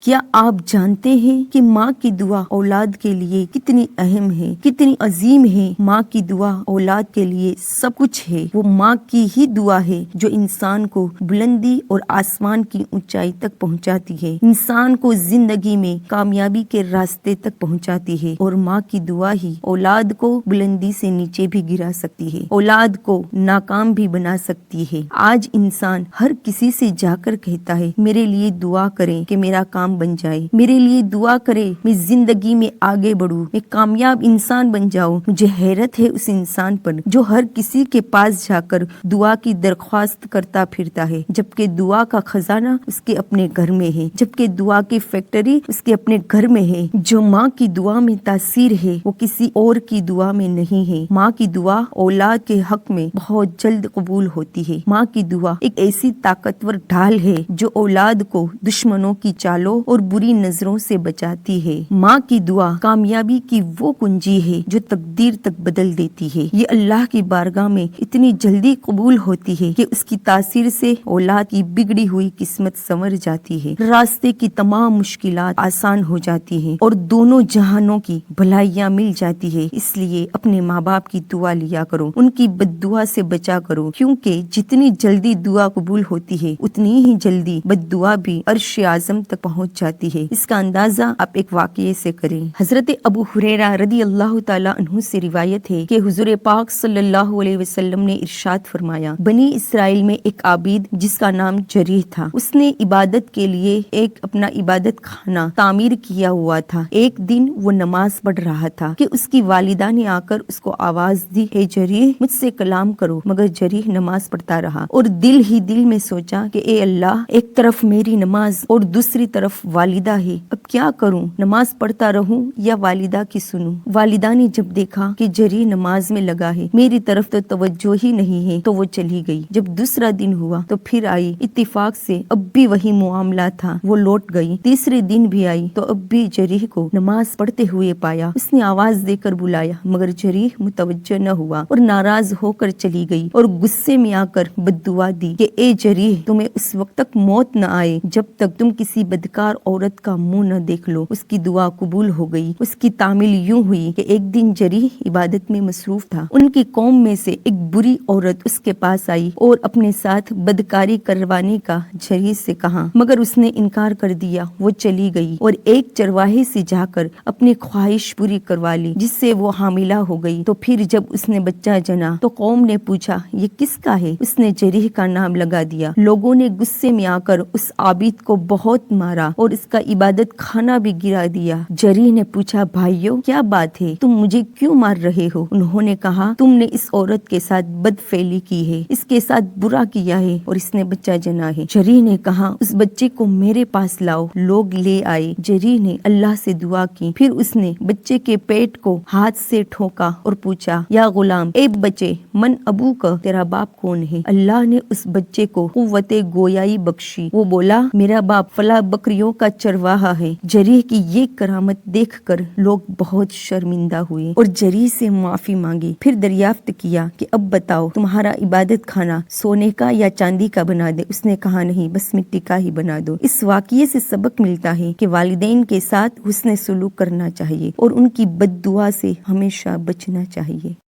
کیا آپ جانتے ہیں کہ ماں کی دعا اولاد کے لیے کتنی اہم ہے، کتنی عظیم ہے؟ ماں کی دعا اولاد کے لیے سب کچھ ہے۔ وہ ماں کی ہی دعا ہے جو انسان کو بلندی اور آسمان کی اونچائی تک پہنچاتی ہے، انسان کو زندگی میں کامیابی کے راستے تک پہنچاتی ہے، اور ماں کی دعا ہی اولاد کو بلندی سے نیچے بھی گرا سکتی ہے، اولاد کو ناکام بھی بنا سکتی ہے۔ آج انسان ہر کسی سے جا کر کہتا ہے میرے لیے دعا کریں کہ میرا کام بن جائے، میرے لیے دعا کرے میں زندگی میں آگے بڑھوں، میں کامیاب انسان بن جاؤں۔ مجھے حیرت ہے اس انسان پر جو ہر کسی کے پاس جا کر دعا کی درخواست کرتا پھرتا ہے، جبکہ دعا کا خزانہ اس کے اپنے گھر میں ہے، جبکہ دعا کی فیکٹری اس کے اپنے گھر میں ہے۔ جو ماں کی دعا میں تاثیر ہے وہ کسی اور کی دعا میں نہیں ہے۔ ماں کی دعا اولاد کے حق میں بہت جلد قبول ہوتی ہے۔ ماں کی دعا ایک ایسی طاقتور ڈھال ہے جو اولاد کو دشمنوں کی چالوں اور بری نظروں سے بچاتی ہے۔ ماں کی دعا کامیابی کی وہ کنجی ہے جو تقدیر تک بدل دیتی ہے۔ یہ اللہ کی بارگاہ میں اتنی جلدی قبول ہوتی ہے کہ اس کی تاثیر سے اولاد کی بگڑی ہوئی قسمت سنور جاتی ہے، راستے کی تمام مشکلات آسان ہو جاتی ہیں اور دونوں جہانوں کی بھلائیاں مل جاتی ہے۔ اس لیے اپنے ماں باپ کی دعا لیا کرو، ان کی بد دعا سے بچا کرو، کیونکہ جتنی جلدی دعا قبول ہوتی ہے اتنی ہی جلدی بد دعا بھی عرش اعظم تک پہنچ جاتی ہے۔ اس کا اندازہ آپ ایک واقعے سے کریں۔ حضرت ابو ہریرہ رضی اللہ تعالیٰ عنہ سے روایت ہے کہ حضور پاک صلی اللہ علیہ وسلم نے ارشاد فرمایا، بنی اسرائیل میں ایک عابد جس کا نام جریح تھا، اس نے عبادت کے لیے ایک اپنا عبادت خانہ تعمیر کیا ہوا تھا۔ ایک دن وہ نماز پڑھ رہا تھا کہ اس کی والدہ نے آ کر اس کو آواز دی، اے جریح مجھ سے کلام کرو، مگر جریح نماز پڑھتا رہا اور دل ہی دل میں سوچا کہ اے اللہ، ایک طرف میری نماز اور دوسری طرف والدہ ہے، اب کیا کروں، نماز پڑھتا رہوں یا والدہ کی سنوں؟ والدہ نے جب دیکھا کہ جریح نماز میں لگا ہے، میری طرف تو توجہ ہی نہیں ہے، تو وہ چلی گئی۔ جب دوسرا دن ہوا تو پھر آئی، اتفاق سے اب بھی وہی معاملہ تھا، وہ لوٹ گئی۔ تیسرے دن بھی آئی تو اب بھی جریح کو نماز پڑھتے ہوئے پایا۔ اس نے آواز دے کر بلایا مگر جریح متوجہ نہ ہوا اور ناراض ہو کر چلی گئی اور غصے میں آ کر بد دعا دی کہ اے جریح، تمہیں اس وقت تک موت نہ آئے جب تک تم کسی بدکار عورت کا منہ نہ دیکھ لو۔ اس کی دعا قبول ہو گئی۔ اس کی تعمیل یوں ہوئی کہ ایک دن جریح عبادت میں مصروف تھا، ان کی قوم میں سے ایک بری عورت اس کے پاس آئی اور اپنے ساتھ بدکاری کروانے کا جریح سے کہا، مگر اس نے انکار کر دیا، وہ چلی گئی اور ایک چرواہے سے جا کر اپنی خواہش پوری کروا لی جس سے وہ حاملہ ہو گئی۔ تو پھر جب اس نے بچہ جنا تو قوم نے پوچھا یہ کس کا ہے؟ اس نے جریح کا نام لگا دیا۔ لوگوں نے غصے میں آ کر اس عابد کو بہت مارا اور اس کا عبادت خانہ بھی گرا دیا۔ جریح نے پوچھا، بھائیو کیا بات ہے، تم مجھے کیوں مار رہے ہو؟ انہوں نے کہا، تم نے اس عورت کے ساتھ بد فعلی کی ہے، اس کے ساتھ برا کیا ہے اور اس نے بچہ جنا ہے۔ جریح نے کہا، اس بچے کو میرے پاس لاؤ۔ لوگ لے آئے۔ جریح نے اللہ سے دعا کی، پھر اس نے بچے کے پیٹ کو ہاتھ سے ٹھوکا اور پوچھا، یا غلام، اے بچے، من ابو کا، تیرا باپ کون ہے؟ اللہ نے اس بچے کو قوت گویائی بخشی۔ وہ بولا، میرا باپ فلاں بکریوں کا چرواہا ہے۔ جریح کی یہ کرامت دیکھ کر لوگ بہت شرمندہ ہوئے اور جریح سے معافی مانگی۔ پھر دریافت کیا کہ اب بتاؤ تمہارا عبادت خانہ سونے کا یا چاندی کا بنا دے؟ اس نے کہا، نہیں، بس مٹی کا ہی بنا دو۔ اس واقعے سے سبق ملتا ہے کہ والدین کے ساتھ حسن سلوک کرنا چاہیے اور ان کی بد دعا سے ہمیشہ بچنا چاہیے۔